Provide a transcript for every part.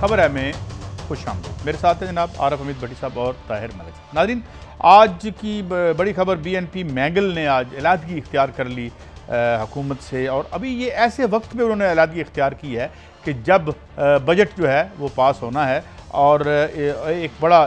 खबर है में खुश आमदीद। मेरे साथ हैं जनाब आरफ हमीद भट्टी साहब और ताहिर मलिक। नाज़रीन, आज की बड़ी खबर, BNP मैंगल ने आज अलहदगी इख्तियार कर ली हुकूमत से, और अभी ये ऐसे वक्त में उन्होंने अलहदगी इख्तियार की है कि जब बजट जो है वो पास होना है और एक बड़ा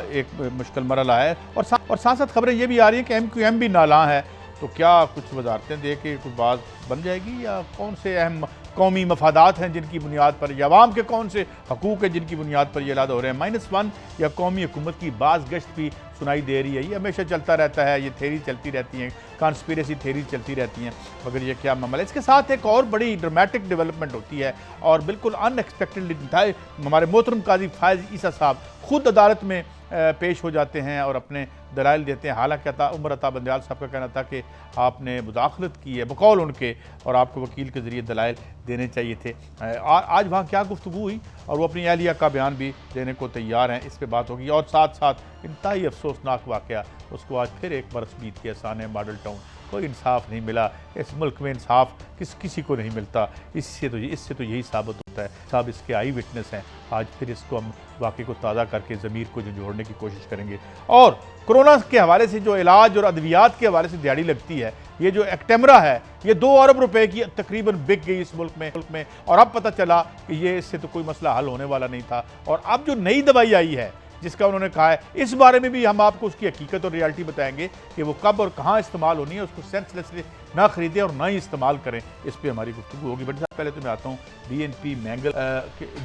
मुश्किल मरला है। और साथ साथ खबरें ये भी आ रही हैं कि MQM भी नाला है। तो क्या कुछ वजारतें दे के कुछ बात बन जाएगी, या कौन से अहम कौमी मफादात हैं जिनकी बुनियाद पर, या अवाम के कौन से हकूक़ हैं जिनकी बुनियाद पर ये अलहदा हो रहे हैं। -1 या कौमी हुकूमत की बाज़ गश्त भी सुनाई दे रही है। ये हमेशा चलता रहता है, ये थेरी चलती रहती हैं, कॉन्स्पिरेसी थेरी चलती रहती हैं, मगर ये क्या मामला है। इसके साथ एक और बड़ी ड्रामेटिक डेवलपमेंट होती है और बिल्कुल अनएक्सपेक्टेडली हमारे मोहतरम काजी फायज़ ईसा साहब खुद अदालत में पेश हो जाते हैं और अपने दलाइल देते हैं। हालांकि उमर अता बंदयाल साहब का कहना था कि आपने मुदाखलत की है बकौल उनके, और आपको वकील के ज़रिए दलाइल देने चाहिए थे। आज वहाँ क्या गुफ्तगू हुई और वो अपनी अहलिया का बयान भी देने को तैयार हैं, इस पर बात होगी। और साथ साथ इंतहाई अफसोसनाक वाक़या, उसको आज फिर एक बरस बीत गया साने मॉडल टाउन। कोई इंसाफ नहीं मिला इस मुल्क में, इंसाफ किसी को नहीं मिलता। इससे तो यही साबित होता है, साहब इसके आई विटनेस हैं। आज फिर इसको हम वाक़े को ताज़ा करके ज़मीर को जोड़ने की कोशिश करेंगे। और कोरोना के हवाले से जो इलाज और अद्वियात के हवाले से दिहाड़ी लगती है, ये जो एक्टेमरा है, ये 2 अरब रुपए की तकरीबन बिक गई इस मुल्क में, और अब पता चला कि ये इससे तो कोई मसला हल होने वाला नहीं था। और अब जो नई दवाई आई है जिसका उन्होंने कहा है, इस बारे में भी हम आपको उसकी हकीकत और रियलिटी बताएंगे कि वो कब और कहाँ इस्तेमाल होनी है। उसको सेंसलेसली ना खरीदें और ना ही इस्तेमाल करें, इस पर हमारी गुफ्तगू होगी। बट पहले तो मैं आता हूँ, BNP मैंगल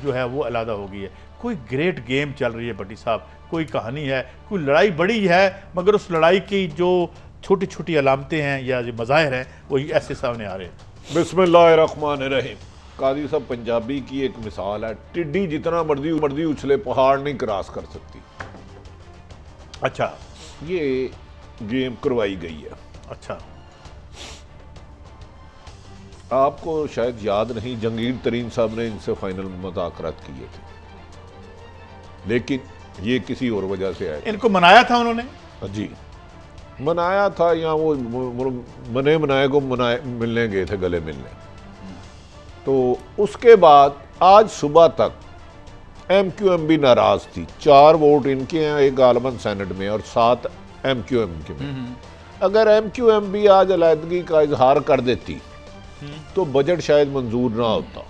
जो है वो अलहदा हो गई है। कोई ग्रेट गेम चल रही है भट्टी साहब, कोई कहानी है, कोई लड़ाई बड़ी है, मगर उस लड़ाई की जो छोटी छोटी अलामतें हैं या जो मज़ाहिर हैं वही ऐसे सामने आ रहे हैं। बिस्मिल्लाहिर्रहमानिर्रहीम। काजी साहब पंजाबी की एक मिसाल है, टिड्डी जितना मर्जी उछले पहाड़ नहीं क्रॉस कर सकती। अच्छा, ये गेम करवाई गई है। अच्छा, आपको शायद याद नहीं, जंगीर तरीन साहब ने इनसे फाइनल मुज़ाकरात किए थे, लेकिन ये किसी और वजह से आए। इनको मनाया था उन्होंने जी, मनाया था, या वो मनाए को मिलने गए थे, गले मिलने। तो उसके बाद आज सुबह तक MQM भी नाराज थी। 4 वोट इनके हैं, एक गालबन सेनेट में और 7 MQM के में। अगर MQM भी आज अलहदगी का इजहार कर देती तो बजट शायद मंजूर ना होता।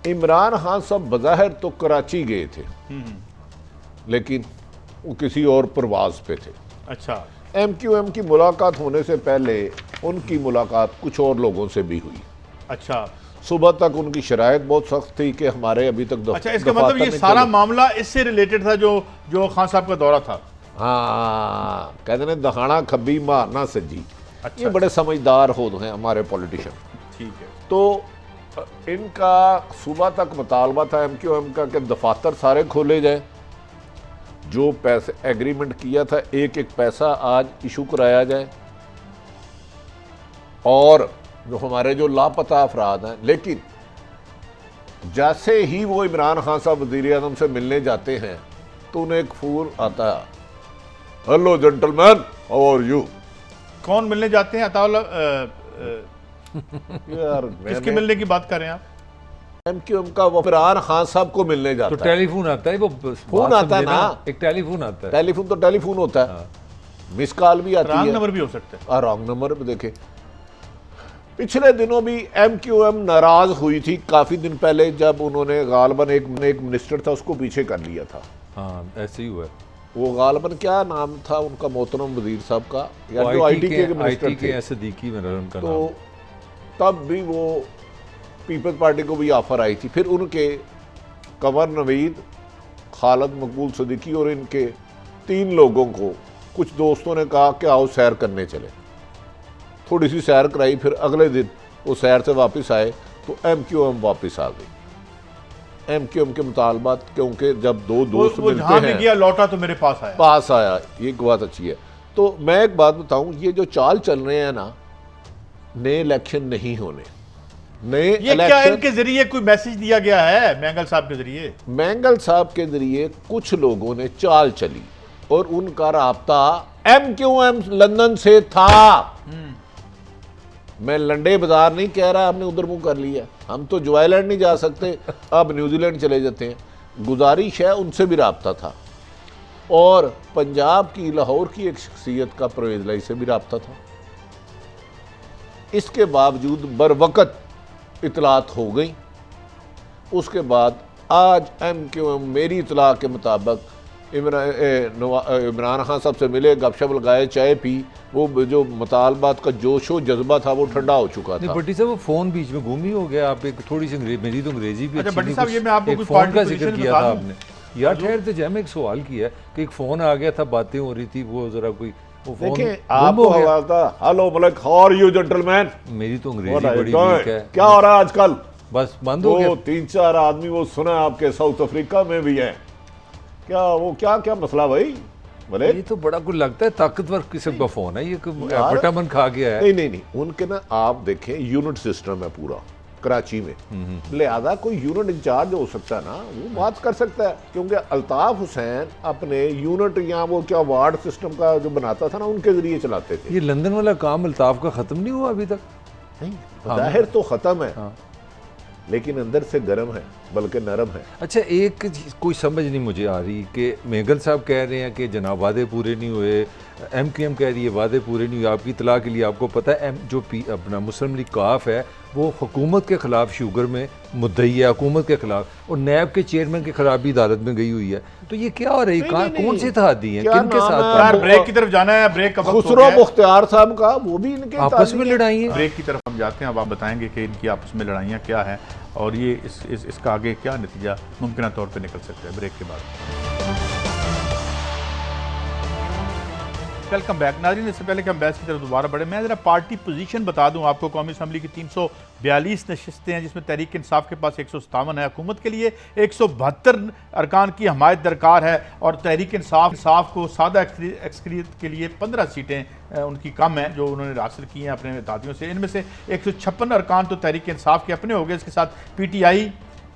इमरान खान साहब बज़ाहिर तो कराची गए थे, लेकिन वो किसी और परवाज पे थे। अच्छा, MQM की मुलाकात होने से पहले उनकी मुलाकात कुछ और लोगों से भी हुई। अच्छा, सुबह तक उनकी शराइत बहुत सख्त थी कि हमारे अभी तक अच्छा, इसका मतलब ये सारा मामला इससे रिलेटेड था जो खान साहब का दौरा था। हाँ, कहते हैं दहाना खब्बी मारना सज्जी। अच्छा, ये बड़े समझदार होते हैं हमारे पॉलिटिशियन। ठीक है। तो इनका सुबह तक मुतालबा था MQM का कि दफातर सारे खोले जाए, जो पैसे एग्रीमेंट किया था एक पैसा आज इशू कराया जाए, और जो हमारे जो लापता अफराद हैं। लेकिन जैसे ही वो इमरान खान साहब वज़ीर आज़म से मिलने जाते हैं तो उन्हें एक फोन आता है, hello gentleman, how are you. कौन मिलने जाते हैं? अताउल्ला यार किसके मिलने की बात कर रहे हैं आप? MQM का वो इमरान खान साहब को मिलने जाता है। तो टेलीफोन आता है, वो फोन आता है ना, एक टेलीफोन आता है। टेलीफोन तो टेलीफोन होता है, मिस कॉल भी आती है, रॉन्ग नंबर भी हो सकता है। रॉन्ग नंबर भी देखे। पिछले दिनों भी MQM नाराज हुई थी, काफी दिन पहले, जब उन्होंने गालबन एक मिनिस्टर था उसको पीछे कर लिया था। हाँ, ऐसे ही हुआ। वो गालबन क्या नाम था उनका, मोहतरम वजीर साहब का, या जो IT के मिनिस्टर थे, सदीकी मेरा उनका तो नाम। तब भी वो पीपल्स पार्टी को भी ऑफर आई थी। फिर उनके कंवर नवीद, खालिद मकबूल सदीकी और इनके 3 लोगों को कुछ दोस्तों ने कहा कि आओ सैर करने चले। थोड़ी सी सैर कराई, फिर अगले दिन वो सैर से वापस आए तो MQM वापस आ गई। MQM के मुतालबात, क्योंकि जब 2 दोस्त मिलते हैं, गया लौटा तो मेरे पास आया, ये एक बात अच्छी है। तो मैं एक बात बताऊं, ये जो चाल चल रहे हैं ना, नए इलेक्शन नहीं होने, नए ये क्या इनके जरिए कोई मैसेज दिया गया है? मैंगल साहब के जरिए, मैंगल साहब के जरिए कुछ लोगों ने चाल चली और उनका राब्ता MQM लंदन से था। मैं लंडे बाजार नहीं कह रहा आपने उधर मुंह कर लिया, हम तो जो आइलैंड नहीं जा सकते, अब न्यूजीलैंड चले जाते हैं। गुजारिश है उनसे भी रब्ता था, और पंजाब की लाहौर की एक शख्सियत का परवेज़ लाई से भी रब्ता था। इसके बावजूद बरवकत इतलात हो गई। उसके बाद आज MQM मेरी इतला के मुताबिक इमरान खान साहब से मिले, गपशप लगाए, चाय पी, वो जो मुतालबात का जोश व जज्बा था वो ठंडा हो चुका था। भट्टी साहब वो फोन बीच में गुम ही हो गया। आप एक थोड़ी सी मेरी तो अंग्रेजी भी अच्छा अच्छी भट्टी नहीं, साहब, ये मैं आपको एक कुछ फोन पार्टी का पोजीशन जिक्र किया बता था दूं? आपने। यार ठहरते जय, मैं एक सवाल किया है कि एक फोन आ गया था, बातें हो रही थी, वो जरा कोई वो फोन देखिए गुम आपको हो गया। हवाला था, hello Malik, how are you gentleman. मेरी तो अंग्रेजी बड़ी वीक है, क्या हो रहा है आजकल? बस बंद हो वो गया। 3-4 आदमी वो सुना आपके साउथ अफ्रीका में भी हैं, क्या वो क्या मसला भाई? बोले ये तो बड़ा कुछ लगता है ताकतवर किस्म का फोन है, ये बटामन खा गया है। नहीं, उनके ना आप देखें यूनिट सिस्टम है पूरा कराची में, लिहाजा कोई यूनिट इंचार्ज हो सकता है ना, वो बात कर सकता है, क्योंकि अल्ताफ हुसैन अपने यूनिट या वो क्या वार्ड सिस्टम का जो बनाता था ना, उनके जरिए चलाते थे। ये लंदन वाला काम अल्ताफ का खत्म नहीं हुआ अभी तक? नहीं, जाहिर तो खत्म है, लेकिन अंदर से गर्म है, बल्कि नरम है। अच्छा, एक कोई समझ नहीं मुझे आ रही कि मेगल साहब कह रहे हैं कि जनाब वादे पूरे नहीं हुए, MQM कह रही है वादे पूरे नहीं हुए। आपकी इतला के लिए आपको पता है जो अपना मुस्लिम लीग काफ है वो हुकूमत के ख़िलाफ़ शुगर में मुद्दई है, हुकूमत के ख़िलाफ़, और नैब के चेयरमैन के ख़िलाफ़ भी अदालत में गई हुई है। तो ये क्या हो रही है? कौन से इत्तेहादी हैं, किन के साथ? यार ब्रेक की तरफ जाना है, ब्रेक का वक्त हो खुसरो गया है। मुख्तियार साहब का वो भी इनके आपस में लड़ाई है। ब्रेक की तरफ हम जाते हैं, अब आप बताएंगे कि इनकी आपस में लड़ाइयाँ क्या है और ये इसका आगे क्या नतीजा मुमकिन तौर पे निकल सकता है ब्रेक के बाद। वेलकम बैक नाज़रीन। इससे पहले कि हम बहस की तरफ दोबारा बढ़े, मैं ज़रा पार्टी पोजीशन बता दूं आपको। कौमी असम्बली की 342 नशिस्तें हैं, जिसमें तहरीक इंसाफ के पास 157 है। हुकूमत के लिए 172 अरकान की हमायत दरकार है, और तहरीक इंसाफ को सादा एक्सक्रियत के लिए 15 सीटें उनकी कम हैं जो उन्होंने हासिल की हैं अपने इत्तेहादियों से। इनमें से 156 अरकान तो तहरीक इंसाफ के अपने हो गए। इसके साथ PTI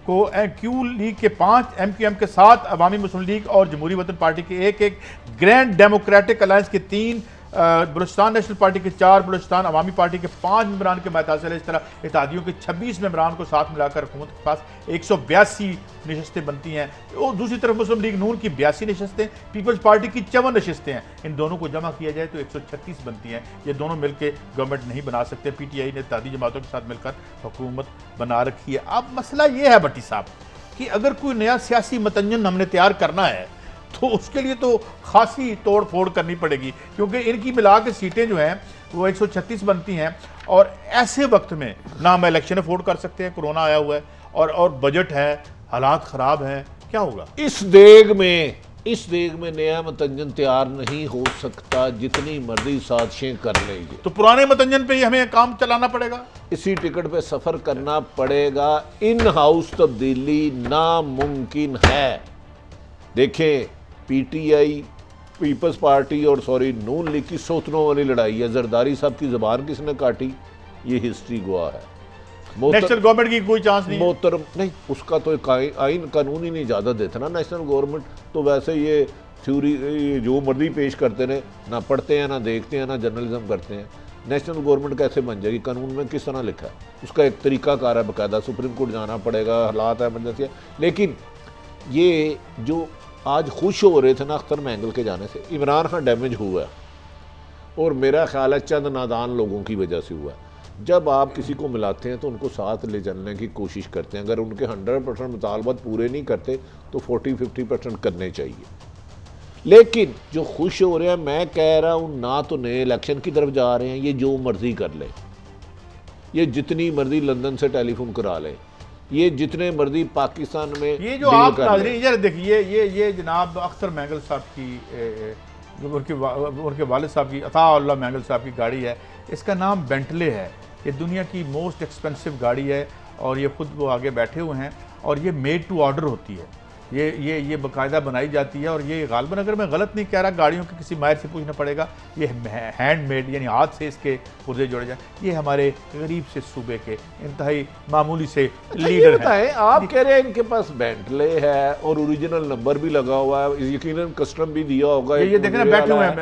को क्यू लीग के 5, MQM के 7, अवामी मुस्लिम लीग और जमहूरी वतन पार्टी के 1, ग्रैंड डेमोक्रेटिक अलायंस के 3, बलूचिस्तान नेशनल पार्टी के 4, बलूचिस्तान अवामी पार्टी के 5 मेंबरान के हमायत हासिल है। इस तरह इत्तेहादियों के 26 मेंबरान को साथ मिलाकर हुकूमत के पास 182 नशस्तें बनती हैं। और दूसरी तरफ मुस्लिम लीग नून की 82 नशस्तें, पीपल्स पार्टी की 54 नशस्तें हैं। इन दोनों को जमा किया जाए तो 136 बनती हैं। ये दोनों मिलकर गवर्नमेंट नहीं बना सकते। PTI ने इत्तेहादी जमातों के साथ मिलकर हुकूमत बना रखी है। अब मसला ये है भट्टी साहब कि अगर कोई नया सियासी मतंजन हमने तैयार करना है तो उसके लिए तो खासी तोड़ फोड़ करनी पड़ेगी, क्योंकि इनकी मिला के सीटें जो हैं वो 136 बनती हैं। और ऐसे वक्त में ना हम इलेक्शन अफोर्ड कर सकते हैं, कोरोना आया हुआ है और बजट है, हालात ख़राब हैं, क्या होगा? इस देग में नया मतंजन तैयार नहीं हो सकता, जितनी मर्जी साजिशें कर लेंगे। तो पुराने मतंजन पे ही हमें काम चलाना पड़ेगा, इसी टिकट पे सफ़र करना पड़ेगा। इन हाउस तब्दीली नामुमकिन है। देखें, PTI, पीपल्स पार्टी और नून लीग की सौतनों वाली लड़ाई है। जरदारी साहब की ज़बान किसने काटी, ये हिस्ट्री गवाह है। नेशनल गवर्नमेंट की कोई चांस नहीं, मोहतरम नहीं, उसका तो एक आइन कानून ही नहीं इजाज़त देता ना। नेशनल गवर्नमेंट तो वैसे ये थ्योरी जो मर्जी पेश करते रहे, ना पढ़ते हैं, ना देखते हैं, ना जर्नलिज्म करते हैं। नेशनल गवर्नमेंट कैसे बन जाएगी? कानून में किस तरह लिखा है? उसका एक तरीकाकार है बाकायदा, सुप्रीम कोर्ट जाना पड़ेगा, हालात है, इमरजेंसी है। लेकिन ये जो आज खुश हो रहे थे ना अख्तर मैंगल के जाने से, इमरान खान डैमेज हुआ है, और मेरा ख्याल है चंद नादान लोगों की वजह से हुआ है। जब आप किसी को मिलाते हैं तो उनको साथ ले चलने की कोशिश करते हैं। अगर उनके 100% मुतालबात पूरे नहीं करते तो 40-50% करने चाहिए। लेकिन जो खुश हो रहे हैं, मैं कह रहा हूँ, ना तो नए इलेक्शन की तरफ जा रहे हैं, ये जो मर्जी कर ले, ये जितनी मर्जी लंदन से टेलीफोन करा ले, ये जितने मर्जी पाकिस्तान में ये जो आप नाज़रीन इधर देखिए, ये जनाब अख्तर मैंगल साहब की उनके वालिद साहब की, अताउल्लाह मैंगल साहब की गाड़ी है। इसका नाम बेंटले है। ये दुनिया की मोस्ट एक्सपेंसिव गाड़ी है, और ये खुद वो आगे बैठे हुए हैं, और ये मेड टू ऑर्डर होती है। ये बाकायदा बनाई जाती है। और ये गालिबन, अगर मैं गलत नहीं कह रहा, गाड़ियों के किसी माहिर से पूछना पड़ेगा, ये हैंडमेड यानी हाथ से इसके पुर्जे जोड़े जाए। ये हमारे गरीब से सूबे के इंतहाई मामूली से लीडर हैं। आप कह रहे हैं इनके पास बेंटले है और ओरिजिनल नंबर भी लगा हुआ है, यकीनन कस्टम भी दिया होगा। ये देखें ना, बैठे हुए हैं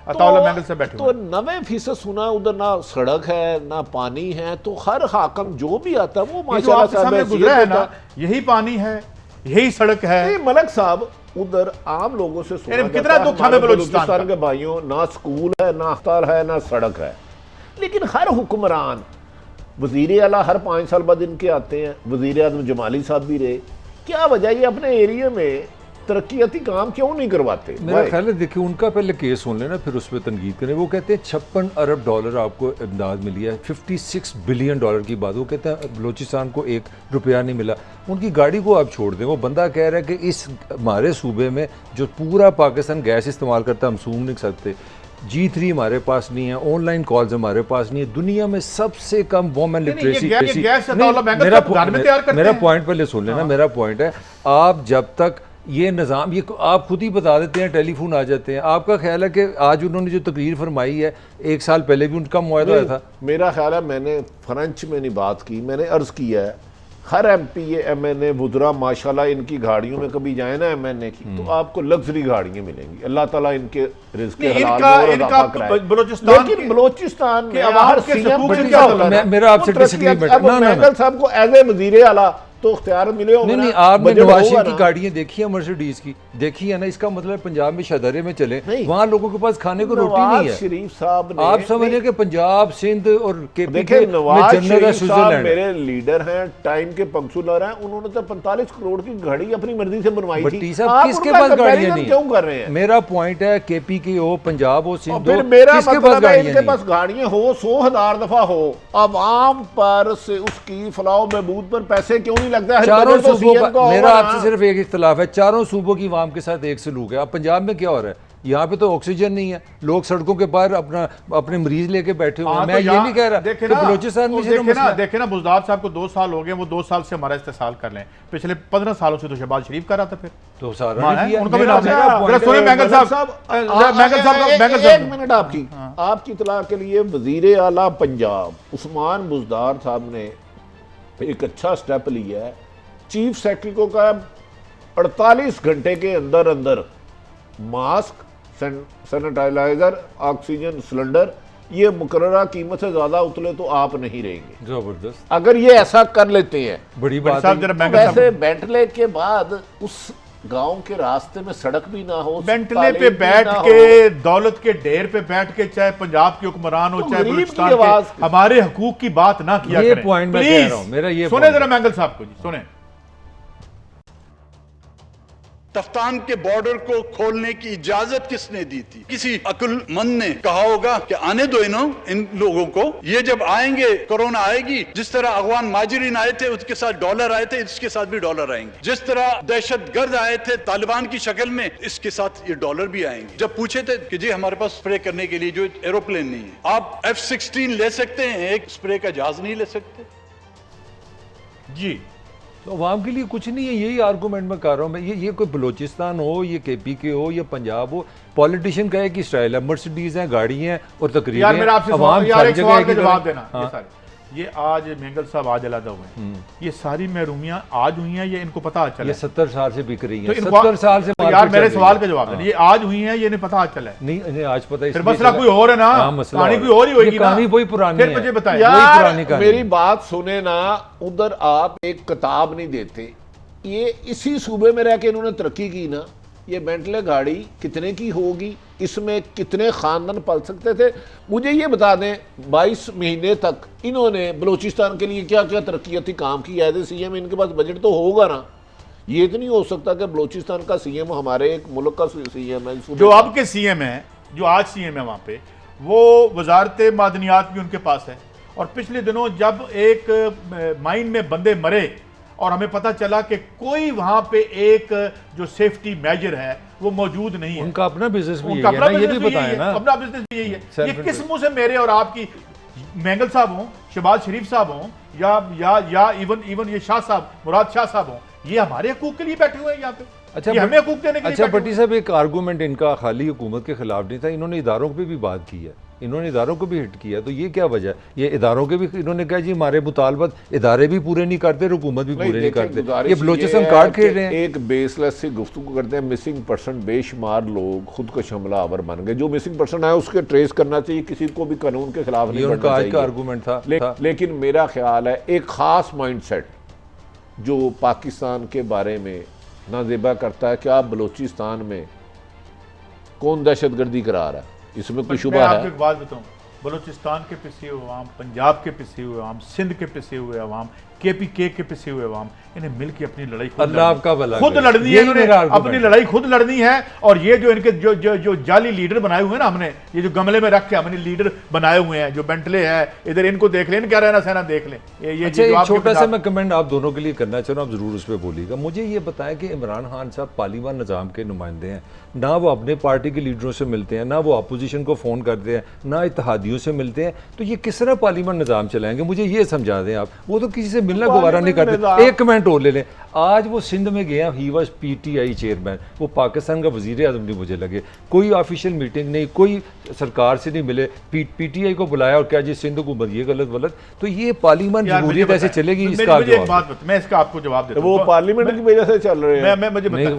अताउल्लाह मैंगल से बैठे हुए। तो 90% सुना उधर ना सड़क है ना पानी है, तो हर हाकम जो भी आता है वो माशाल्लाह से गुजरा है ना, यही पानी है, यही सड़क है। मलक साहब उधर आम लोगों से सुना कितना दुख हमें बलूचिस्तान के भाइयों, ना स्कूल है ना अस्पताल है ना सड़क है, लेकिन हर हुक्मरान, वजीर आला हर 5 साल बाद इनके आते हैं, वजीर आजम जमाली साहब भी रहे, क्या वजह ये अपने एरिया में तरक्याती काम क्यों नहीं करवाते? मेरा ख्याल है देखिए, उनका पहले केस सुन लेना फिर उस पर तनकीद करें। वो कहते हैं 56 अरब डॉलर आपको इमदाद मिली है, 56 बिलियन डॉलर की बात। वो कहते हैं बलूचिस्तान को 1 रुपया नहीं मिला। उनकी गाड़ी को आप छोड़ दें, वो बंदा कह रहा है कि इस हमारे सूबे में जो पूरा पाकिस्तान गैस इस्तेमाल करता है, हम सूंघ नहीं सकते। G3 हमारे पास नहीं है, ऑनलाइन कॉल्स हमारे पास नहीं है, दुनिया में सबसे कम वोमेन लिटरेसी। मेरा पॉइंट पहले सुन लेना। मेरा पॉइंट है, आप जब तक ये निज़ाम, ये आप खुद ही बता देते हैं, टेलीफोन आ जाते हैं। आपका ख्याल है कि आज उन्होंने जो तकरीर फरमाई है, 1 साल पहले भी उनका मुआहदा हुआ था? मेरा ख्याल है, मैंने फ्रेंच में नहीं बात की, मैंने अर्ज किया है हर MP MNA वुज़रा माशाल्लाह इनकी गाड़ियों में कभी जाए ना MNA की, तो आपको लग्जरी गाड़ियां मिलेंगी। अल्लाह ताला इनके रिज़्क़ हलाल कराए। लेकिन बलोचिस्तान के आवाम के मेरा आपसे डिसएग्रीमेंट, मैंगल साहब को एज ए वज़ीर आला तो इख्तियार मिले होंगे। नहीं, आपने नवाज शरीफ की गाड़ियां देखी है, मर्सिडीज की देखी है ना? इसका मतलब पंजाब में शदरे में चले, वहाँ लोगों के पास खाने को रोटी नहीं है। शरीफ साहब ने, आप समझिए कि पंजाब, सिंध और देखिए नवाज शरीफ साहब मेरे लीडर हैं, टाइम के पंक्चुलर हैं, उन्होंने तो 45 करोड़ की घड़ी अपनी मर्जी से बनवाई थी। किसके पास गाड़ियां नहीं? क्यों कर रहे हैं? मेरा पॉइंट है, KP हो, पंजाब हो, सिंध हो, किसके पास गाड़ियां हो, 100,000 दफा हो, आवाम पर से उसकी फलाह महबूद पर पैसे क्यों लगता है? चारों सूबों का मेरा आपसे सिर्फ एक इख्तिलाफ है, चारों सूबों की आवाम के साथ एक सलूक है। अब पंजाब में क्या हो रहा है? यहाँ पे तो ऑक्सीजन नहीं है, लोग सड़कों के बाहर अपने मरीज लेके बैठे हुए हैं। मैं ये नहीं कह रहा कि बलूचिस्तान में देखे ना बुज़दार साहब को 2 साल हो गए, वो 2 साल से हमारा इस्तेसाल कर लें। पिछले 15 सालों से तो शहबाज शरीफ कर रहा था, फिर तो सारा उनका भी नाम सुने। मैंगल साहब, एक मिनट आपकी इत्तला के लिए, वजीर आला पंजाब उस्मान बुज़दार साहब ने एक अच्छा स्टेप लिया है। चीफ सेक्रेटरी को कहा 48 घंटे के अंदर अंदर मास्क, सैनिटाइजर, ऑक्सीजन सिलेंडर, ये मुकर्ररा कीमत से ज्यादा उतले तो आप नहीं रहेंगे। जबरदस्त। अगर ये ऐसा कर लेते हैं, बड़ी बात है। वैसे बेंटले के बाद उस गांव के रास्ते में सड़क भी ना हो, बेंटले पे बैठ के, दौलत के ढेर पे बैठ के, चाहे पंजाब के हुक्मरान हो, चाहे बलूचिस्तान के, हमारे हकूक की बात ना किया करें। पॉइंट मैं कह रहा हूं, मेरा ये सुने जरा मैंगल साहब को जी, सुने। तफ्तान के बॉर्डर को खोलने की इजाजत किसने दी थी? किसी अक्लमंद ने कहा होगा कि आने दो इन लोगों को, ये जब आएंगे कोरोना आएगी। जिस तरह अफगान माजरीन आए थे, उसके साथ डॉलर आए थे, इसके साथ भी डॉलर आएंगे। जिस तरह दहशतगर्द आए थे तालिबान की शक्ल में, इसके साथ ये डॉलर भी आएंगे। जब पूछे थे कि जी हमारे पास स्प्रे करने के लिए जो एरोप्लेन नहीं है, आप F-16 ले सकते हैं, एक स्प्रे का जहाज नहीं ले सकते जी। तो अवाम के लिए कुछ नहीं है, यही आर्गूमेंट मैं कर रहा हूँ मैं। ये कोई बलूचिस्तान हो, ये KP के हो या पंजाब हो, पॉलिटिशियन का एक स्टाइल है, मर्सिडीज हैं, गाड़ी हैं और तकरीरें। यार मेरा आपसे यार एक सवाल का जवाब देना। ये आज मैंगल साहब आज अलहदा हुए हैं, ये सारी महरूमियां आज हुई हैं, ये इनको पता चला? ये 70 साल से बिक रही हैं, तो 70 साल से। यार मेरे सवाल का जवाब देना, ये आज हुई हैं, ये इन्हें पता चला है? नहीं, इन्हें आज पता है। फिर मसला कोई और है ना, कहानी कोई और ही होगी ना। कहानी वही पुरानी है, मुझे बताएं। यार मेरी बात सुने ना, उधर आप एक किताब नहीं देते, ये इसी सूबे में रह के इन्होंने तरक्की की ना। ये बेंटले गाड़ी कितने की होगी, इसमें कितने खानदान पल सकते थे? मुझे ये बता दें, 22 महीने तक इन्होंने बलूचिस्तान के लिए क्या क्या तरक्याती काम किया है? CM इनके पास बजट तो होगा ना। ये तो नहीं हो सकता कि बलूचिस्तान का CM हमारे एक मुल्क का CM है। जो अब के CM है, जो आज CM है वहाँ पे, वो वजारत मादनियात भी उनके पास है। और पिछले दिनों जब एक माइन में बंदे मरे और हमें पता चला कि कोई वहां पे एक जो सेफ्टी मेजर है वो मौजूद नहीं है। उनका अपना बिजनेस भी है ना, ये भी बताया ना, अपना बिजनेस भी यही है। ये किस मुंह से मेरे और आपकी, मैंगल साहब हों, शहबाज शरीफ साहब हों, या इवन ये शाह साहब, मुराद शाह साहब हों, ये हमारे हकूक के लिए बैठे हुए हैं यहाँ पे। अच्छा, ये हमें हकूक देने के लिए अच्छा बैठे भट्टी साहब, एक आर्गूमेंट इनका खाली हुकूमत के खिलाफ नहीं था, इन्होंने इदारों पे भी बात की है, इन्होंने इदारों को भी हिट किया। तो ये क्या वजह है? ये इदारों के भी इन्होंने कहा जी हमारे मुतालबत इदारे भी पूरे नहीं करते, हुकूमत भी पूरे नहीं करते, ये बलोचिस्तान कार्ड खेल रहे हैं। एक बेसलेस से गुफ्तगू करते हैं। मिसिंग पर्सन बेशुमार लोग खुद को हमलावर बन गए। जो मिसिंग पर्सन है उसके ट्रेस करना चाहिए, किसी को भी कानून के खिलाफ नहीं उनका आज का आर्गूमेंट था। लेकिन मेरा ख्याल है एक खास माइंडसेट जो पाकिस्तान के बारे में नाजेबा करता है कि आप बलूचिस्तान में कौन दहशतगर्दी करा रहा है, इसमें कोई शुबा है? आपको एक बात बताऊं, बलूचिस्तान के पिसे हुए अवाम, पंजाब के पिसे हुए अवाम, सिंध के पिसे हुए अवाम, KPK के पिसे हुए अवाम, इन्हें मिलकर अपनी लड़ाई खुद लड़नी है, इन्होंने अपनी लड़ाई खुद लड़नी है। और ये जो इनके जो जाली लीडर बनाए हुए हैं ना, हमने ये जो गमले में रख के हमने लीडर बनाए हुए हैं, जो बेंटले है, इधर इनको देख लें, क्या रहना सहना देख लें। ये अच्छा, एक छोटा सा मैं कमेंट आप दोनों के लिए करना चाह रहा हूँ, आप जरूर उस पर बोलिएगा। मुझे ये बताएं कि इमरान खान साहब पार्लियामान निज़ाम के नुमाइंदे हैं, ना वो अपने पार्टी के लीडरों से मिलते हैं, ना वो अपोजिशन को फ़ोन करते हैं, ना इत्तेहादियों से मिलते हैं, तो ये किस तरह पार्लियामान निज़ाम चलाएंगे? मुझे ये समझा दें आप। वो तो किसी से मिलना गवारा नहीं करते। एक कमेंट और ले लें, आज वो सिंध में गया, ही वॉज PTI चेयरमैन, वो पाकिस्तान का वजीर आज़म नहीं मुझे लगे, कोई ऑफिशियल मीटिंग नहीं, कोई सरकार से नहीं मिले, PTI को बुलाया और क्या जी सिंध हुकूमत ये गलत वलत। तो ये पार्लियामान जमहूरियत ऐसे चलेगी? इसका मैं इसका आपको जवाब देता हूं। वो पार्लियामेंट की वजह से चल रहे हैं।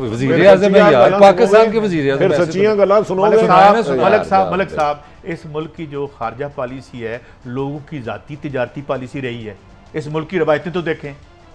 वजीर आज़म है यार, पाकिस्तान के वजीर आज़म। सच्चियां गल्लां सुनोगे मलिक साहब, इस मुल्क की जो खारजा पॉलिसी है लोगों की जाती तिजारती पॉलिसी रही है। इस मुल्क की रवायतें तो देखें,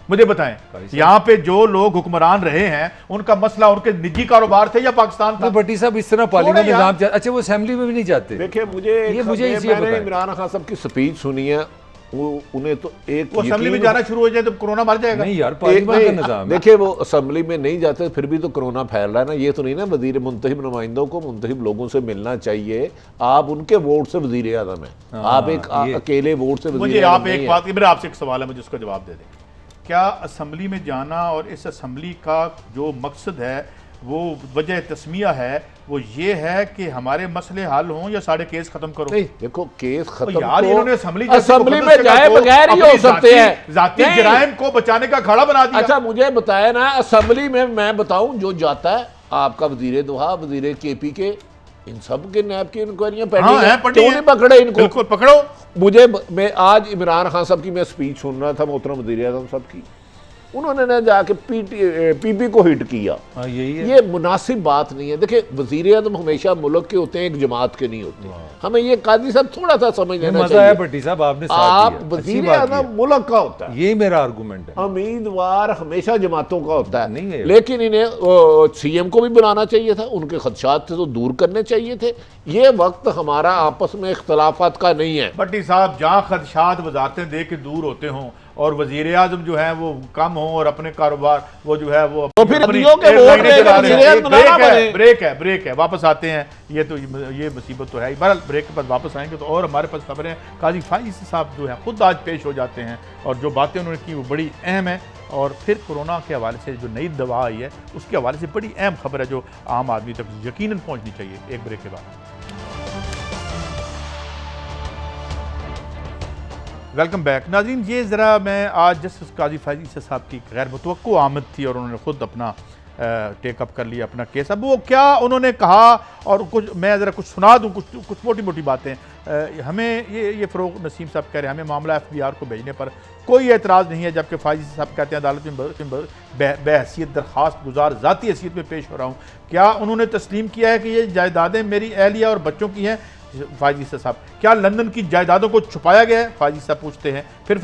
मुझे बताएं, यहाँ पे जो लोग हुक्मरान रहे हैं उनका मसला उनके निजी कारोबार थे या पाकिस्तान था? भट्टी साहब, इस तरह पार्लियामेंट निजाम, अच्छा वो असेंबली में भी नहीं जाते। देखिए, मैंने इमरान खान साहब की स्पीच सुनी है, वो उन्हें तो एक वो असेंबली में जाना शुरू हो जाए तो कोरोना मर जाएगा। नहीं यार, पार्लियामेंट का निजाम। देखिए, वो असेंबली में नहीं जाते फिर भी तो कोरोना फैल रहा है ना। ये तो नहीं ना, वजीर मुंतखब नुमाइंदों को मुंतखब लोगों से मिलना चाहिए। आप उनके वोट से वजीर आज़म हैं, आप एक अकेले वोट से मुझे आप एक बात, मेरा आपसे एक सवाल है, मुझे उसका जवाब दे दें। क्या असेंबली में जाना और इस असेंबली का जो मकसद है, वो वजह तस्मिया है, वो ये है कि हमारे मसले हल हों या सारे केस खत्म करो? नहीं, देखो केस खत्म यार, इन्होंने असेंबली में जाए बगैर ही हो सकते हैं। जाती जराइम को बचाने का खड़ा बना दिया। अच्छा, मुझे बताया ना, असेंबली में मैं बताऊं जो जाता है, आपका वजीर दुआ, वजीर KPK, इन सब के नैब की इंक्वायरियां पेंडिंग है, क्यों नहीं पकड़े इनको? बिल्कुल पकड़ो। मैं आज इमरान खान साहब की मैं स्पीच सुन रहा था, मोहतरम वज़ीर आज़म साहब की, उन्होंने ना जाके PP को हिट किया। यही है, ये मुनासिब बात नहीं है। देखिए, वज़ीर आज़म हमेशा मुल्क के होते हैं, एक जमात के नहीं होते। हमें ये काजी साहब थोड़ा सा समझ लेना चाहिए। भट्टी साहब, आपने आप वज़ीर आज़म मुल्क का होता है, यही मेरा आर्गूमेंट है। उम्मीदवार हमेशा जमातों का होता है, नहीं है। लेकिन इन्हें CM को भी बुलाना चाहिए था, उनके खदशात थे तो दूर करने चाहिए थे। ये वक्त हमारा आपस में इख्तलाफात का नहीं है। भट्टी साहब, जहाँ खदशात वजारतें दे के दूर होते हों और वजीर आज़म जो है वो कम हो और अपने कारोबार वो जो है वो तो फिर ब्रेक है, वापस आते हैं। ये मुसीबत तो है ही। बहरहाल ब्रेक के बाद वापस आएंगे तो और हमारे पास खबरें काजी फाइज साहब जो है खुद आज पेश हो जाते हैं और जो बातें उन्होंने की वो बड़ी अहम है। और फिर कोरोना के हवाले से जो नई दवा आई है उसके हवाले से बड़ी अहम खबर है जो आम आदमी तक यकीनन पहुँचनी चाहिए। एक ब्रेक के बाद वेलकम बैक। नाज़रीन, ये ज़रा मैं आज जस्टिस काजी फाइज ईसा साहब की गैर मुतवक्को आमद थी और उन्होंने ख़ुद अपना टेकअप कर लिया अपना केस। अब वो क्या उन्होंने कहा और कुछ मैं ज़रा कुछ सुना दूँ, कुछ मोटी मोटी बातें। हमें ये फ़रोग़ नसीम साहब कह रहे हैं हमें मामला FBR को भेजने पर कोई एतराज़ नहीं है, जबकि फाइज साहब कहते हैं अदालत में बहैसियत दरख्वास्त गुजार ज़ाती हैसियत में पेश हो रहा हूँ। क्या उन्होंने तस्लीम किया है कि ये जायदादें मेरी अहलिया और बच्चों की हैं? फाइज साहब, क्या लंदन की जायदादों को छुपाया गया है? फाइज साहब पूछते हैं। फिर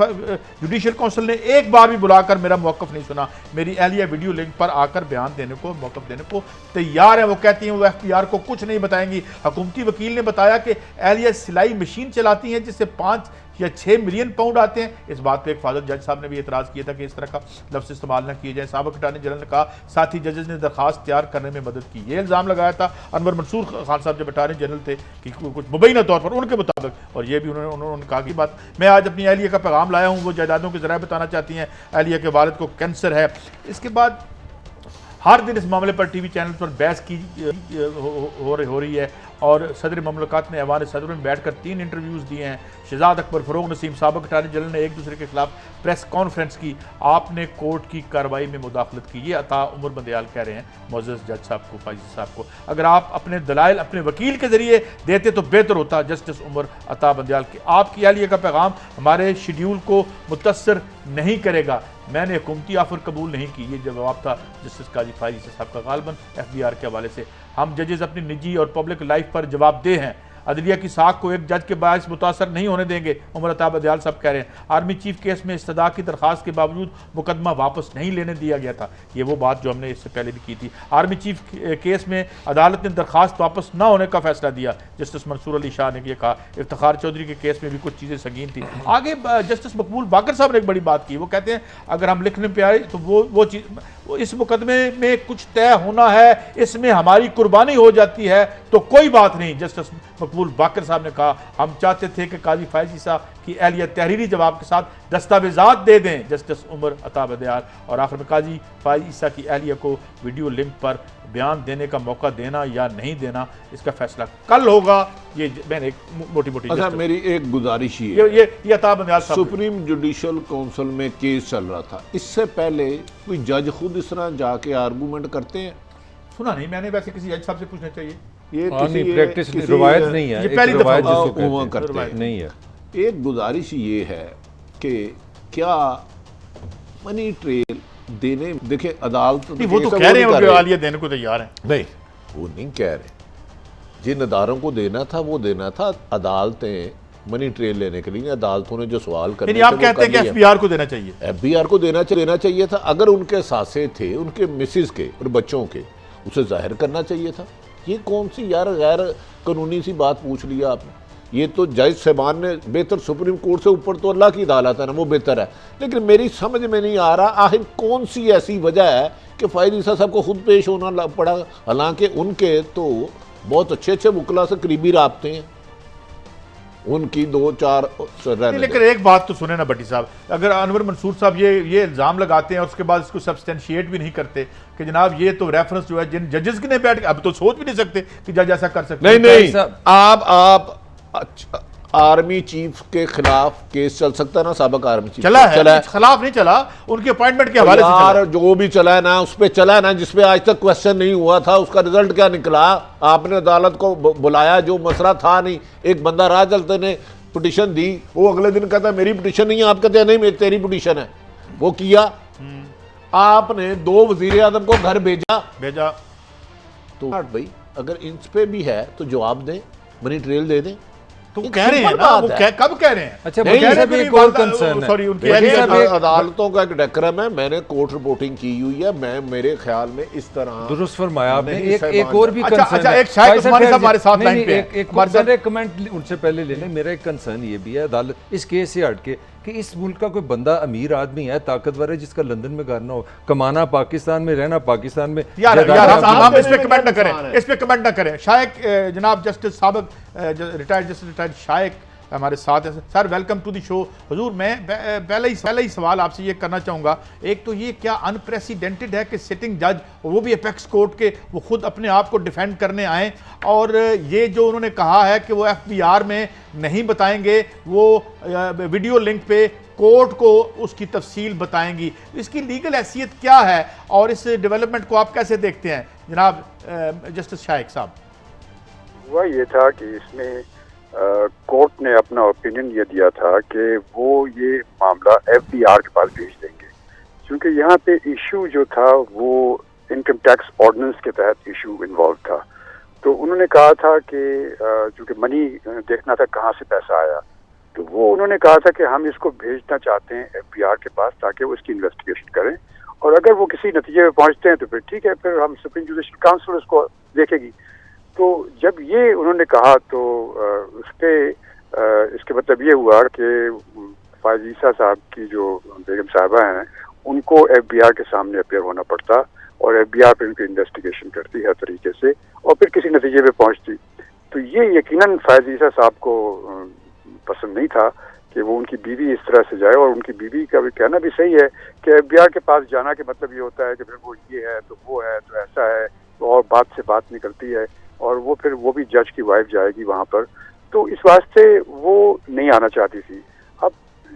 जुडिशल काउंसिल ने एक बार भी बुलाकर मेरा मौक़िफ़ नहीं सुना। मेरी अहलिया वीडियो लिंक पर आकर बयान देने को, मौक़िफ़ देने को तैयार है। वो कहती हैं वो FBR को कुछ नहीं बताएंगी। हुकूमती वकील ने बताया कि अहलिया सिलाई मशीन चलाती हैं जिससे 5 या 6 मिलियन पाउंड आते हैं। इस बात पे एक फादर जज साहब ने भी एतराज़ किया था कि इस तरह का लफ्ज़ इस्तेमाल न किए जाए। साबिक़ अटॉर्नी जनरल ने कहा साथ ही जजेस ने दरख्वास्त तैयार करने में मदद की। ये इल्ज़ाम लगाया था अनवर मंसूर खान साहब जब अटॉर्नी जनरल थे कि कुछ मुबैना तौर पर उनके मुताबिक, और ये भी उन्होंने कहा कि बात मैं आज अपनी अहलिया का पैगाम लाया हूँ। वो जायदादों के ज़राए बताना चाहती हैं। अहलिया के वालिद को कैंसर है। इसके बाद हर दिन इस मामले पर TV चैनल पर बहस की हो रही है और सदर ममलकत ने ऐवान सदर में बैठकर 3 इंटरव्यूज़ दिए हैं। शहजाद अकबर, फ़रोग नसीम, साबिक़ अटॉर्नी जनरल ने एक दूसरे के खिलाफ प्रेस कॉन्फ्रेंस की, आपने कोर्ट की कार्रवाई में मुदाखलत की। ये अता उमर बंदयाल कह रहे हैं मोअज़्ज़ज़ जज साहब को, फाइज़ी साहब को, अगर आप अपने दलाइल अपने वकील के ज़रिए देते तो बेहतर होता। जस्टिस उमर अता बंदयाल की आपकी अहलिया का पैगाम हमारे शेड्यूल को मुतासर नहीं करेगा, मैंने हुकूमती ऑफर कबूल नहीं की। ये जवाब था जस्टिस काजी फाइज़ी साहब का। गालबन FBR के हवाले से हम जजेस अपनी निजी और पब्लिक लाइफ पर जवाबदेह हैं, अदलिया की साख को एक जज के बायस मुतासर नहीं होने देंगे, उमर अता बंदयाल साहब कह रहे हैं। आर्मी चीफ केस में इस्तदा की दरख्वास्त के बावजूद मुकदमा वापस नहीं लेने दिया गया था, ये वो बात जो हमने इससे पहले भी की थी। आर्मी चीफ केस में अदालत ने दरख्वास्त वापस न होने का फैसला दिया, जस्टिस मंसूर अली शाह ने यह कहा। इफ्तिखार चौधरी के केस में भी कुछ चीज़ें संगीन थी। आगे जस्टिस मकबूल बाकर साहब ने एक बड़ी बात की, वो कहते हैं अगर हम लिखने पे आए तो वो चीज़ इस मुकदमे में कुछ तय होना है, इसमें हमारी कुर्बानी हो जाती है तो कोई बात नहीं। जस्टिस मकबूल बाकर साहब ने कहा हम चाहते थे कि काजी फाइज़ी साहब की अहलिया तहरीरी जवाब के साथ दस्तावेजात दे दें, जस्टिस उमर अता बंदयाल। और आखिर में काजी फाइज़ी की अहलिया को वीडियो लिंक पर बयान देने का मौका देना या नहीं देना, इसका फैसला कल होगा। ये मैंने एक मोटी अच्छा, मेरी एक गुजारिश ये अता बंदयाल साहब, सुप्रीम जुडिशल काउंसिल में केस चल रहा था, इससे पहले कोई जज खुद इस तरह जाके आर्गूमेंट करते हैं? सुना नहीं मैंने, वैसे किसी जज साहब से पूछना चाहिए। ये प्रैक्टिस रिवायत नहीं है, ये पहली दफा करते हैं नहीं है। एक गुजारिश ये है कि क्या मनी ट्रेल देने, देखिए अदालत वो तो कह रहे हैं अहलिया देने को तैयार है। नहीं, वो नहीं कह रहे, जिन अदारों को देना था वो देना था। अदालतें मनी ट्रेल लेने के लिए अदालतों ने जो सवाल करने थे, आप कहते हैं कि FBR को देना चाहिए, FBR को देना चाहिए था। अगर उनके सासे थे, उनके मिसिस के और बच्चों के, उसे जाहिर करना चाहिए था। ये कौन सी यार गैर कानूनी सी बात पूछ लिया आपने? ये तो जज साहबान ने बेहतर, सुप्रीम कोर्ट से ऊपर तो अल्लाह की अदालत है ना, वो बेहतर है। लेकिन मेरी समझ में नहीं आ रहा आखिर कौन सी ऐसी वजह है कि फाइज़ी साहब को खुद पेश होना पड़ा, हालांकि उनके तो बहुत अच्छे अच्छे वकला से करीबी राब्ते हैं, उनकी 2-4 लेकिन एक बात तो सुने ना भट्टी साहब, अगर अनवर मंसूर साहब ये इल्ज़ाम लगाते हैं और उसके बाद इसको सब्सटेंशिएट भी नहीं करते कि जनाब ये तो रेफरेंस जो है जिन जजेस ने बैठ के, अब तो सोच भी नहीं सकते कि जज ऐसा कर सकते। नहीं, आप आर्मी चीफ के खिलाफ केस चल सकता है ना, साबिक आर्मी चीफ चला है, खिलाफ नहीं चला, उनके अपॉइंटमेंट के हवाले से चला। जो भी चला है ना, उस पर चला है ना, जिसपे आज तक क्वेश्चन नहीं हुआ था, उसका रिजल्ट क्या निकला? आपने अदालत को बुलाया, जो मसला था नहीं, एक बंदा राह चलते ने पिटीशन दी, वो अगले दिन कहता मेरी पिटीशन नहीं है, आप कहते हैं नहीं मेरी तेरी पिटीशन है, वो किया। आपने 2 वजीर आजम को घर भेजा तो भाई अगर इन पे भी है तो जवाब दें, मनी ट्रेल दे दें। तो वो कह रहे हैं ना, वो कब कह रहे हैं? अच्छा, एक और कंसर्न है, सॉरी, उनकी अदालतों का एक डेकरम है, मैंने कोर्ट रिपोर्टिंग की हुई है, मैं मेरे ख्याल में इस तरह दुरुस्त फरमाया आपने। एक और भी कंसर्न, अच्छा, एक शायद उस्मानी साहब हमारे साथ लाइन पे हैं, एक कमेंट उनसे पहले ले लें। मेरा एक कंसर्न ये भी है, अदालत इस केस से हट के, कि इस मुल्क का कोई बंदा अमीर आदमी है, ताकतवर है, जिसका लंदन में घर ना हो, कमाना पाकिस्तान में, रहना पाकिस्तान में। यार हम इस पे कमेंट ना करें, इस पे कमेंट ना करें। शायक जनाब जस्टिस साबिक रिटायर्ड शायक हमारे साथ है। Sir welcome to the show. हुजूर, मैं पहले ही सवाल आपसे ये करना चाहूँगा, एक तो ये क्या अनप्रेसिडेंटेड है कि सिटिंग जज, वो भी अपेक्स कोर्ट के, वो खुद अपने आप को डिफेंड करने आए, और ये जो उन्होंने कहा है कि वो FBR में नहीं बताएंगे, वो वीडियो लिंक पे कोर्ट को उसकी तफसील बताएंगी, इसकी लीगल हैसियत क्या है और इस डेवलपमेंट को आप कैसे देखते हैं जनाब जस्टिस शायक साहब? हुआ ये था कि इसमें कोर्ट ने अपना ओपिनियन ये दिया था कि वो ये मामला FBR के पास भेज देंगे, क्योंकि यहाँ पे इशू जो था वो इनकम टैक्स ऑर्डिनेंस के तहत इशू इन्वॉल्व था। तो उन्होंने कहा था कि चूँकि मनी देखना था कहाँ से पैसा आया, तो वो उन्होंने कहा था कि हम इसको भेजना चाहते हैं FBR के पास ताकि वो इसकी इन्वेस्टिगेशन करें, और अगर वो किसी नतीजे में पहुँचते हैं तो फिर ठीक है, फिर हम सुप्रीम जुडिशल काउंसिल उसको देखेगी। तो जब ये उन्होंने कहा तो उस पर इसके मतलब ये हुआ कि फायजीसा साहब की जो बेगम साहबा हैं उनको FBR के सामने अपेयर होना पड़ता, और FBR पर उनकी इन्वेस्टिगेशन करती हर तरीके से, और फिर किसी नतीजे पे पहुंचती। तो ये यकीनन फायजीसा साहब को पसंद नहीं था कि वो उनकी बीवी इस तरह से जाए, और उनकी बीवी का भी कहना भी सही है कि FBR के पास जाना के मतलब ये होता है कि फिर वो ये है तो वो है तो ऐसा है, तो और बात से बात निकलती है, और वो फिर वो भी जज की वाइफ जाएगी वहाँ पर, तो इस वास्ते वो नहीं आना चाहती थी। अब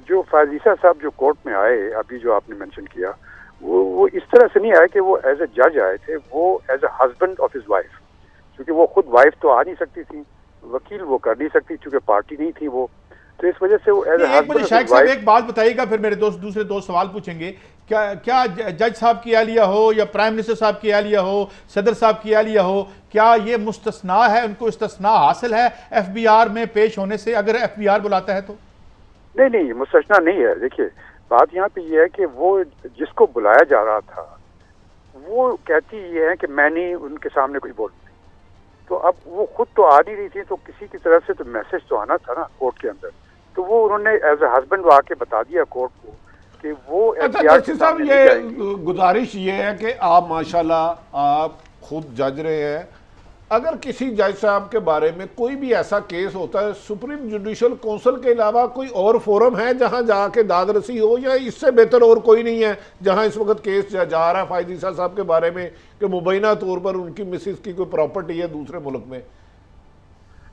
जो फायजीसा साहब जो कोर्ट में आए, अभी जो आपने मेंशन किया, वो इस तरह से नहीं आए कि वो एज ए जज आए थे, वो as a husband of his wife, क्योंकि वो खुद वाइफ तो आ नहीं सकती थी, वकील वो कर नहीं सकती क्योंकि पार्टी नहीं थी वो, तो इस वजह से वो एज ए एक मुझे शायद साहब एक बात बताइएगा, फिर मेरे दूसरे दोस्त सवाल पूछेंगे। क्या जज साहब की एहलिया हो या प्राइम मिनिस्टर साहब की एहलिया हो, सदर साहब की एहलिया हो, क्या ये मुस्तस्ना है, उनको इस्तिस्ना हासिल है एफबीआर में पेश होने से, अगर एफबीआर बुलाता है तो? नहीं, मुस्तस्ना नहीं है। देखिए, बात यहाँ पे ये है कि वो जिसको बुलाया जा रहा था वो कहती ये है कि मैंने उनके सामने कुछ बोल नहीं, तो अब वो खुद तो आ नहीं रही थी, तो किसी की तरफ से तो मैसेज तो आना था ना कोर्ट के अंदर, तो वो उन्होंने एज ए हस्बैंड आके बता दिया कोर्ट को कि वो अच्छा जस्टिस साहब, ये गुजारिश ये है कि आप माशाल्लाह आप खुद जज रहे हैं, अगर किसी जज साहब के बारे में कोई भी ऐसा केस होता है, सुप्रीम जुडिशल काउंसिल के अलावा कोई और फोरम है जहां जाके दादरसी हो, या इससे बेहतर और कोई नहीं है जहां इस वक्त केस जा रहा है फायजीसा साहब के बारे में कि मुबैना तौर पर उनकी मिसिस की कोई प्रॉपर्टी है दूसरे मुल्क में?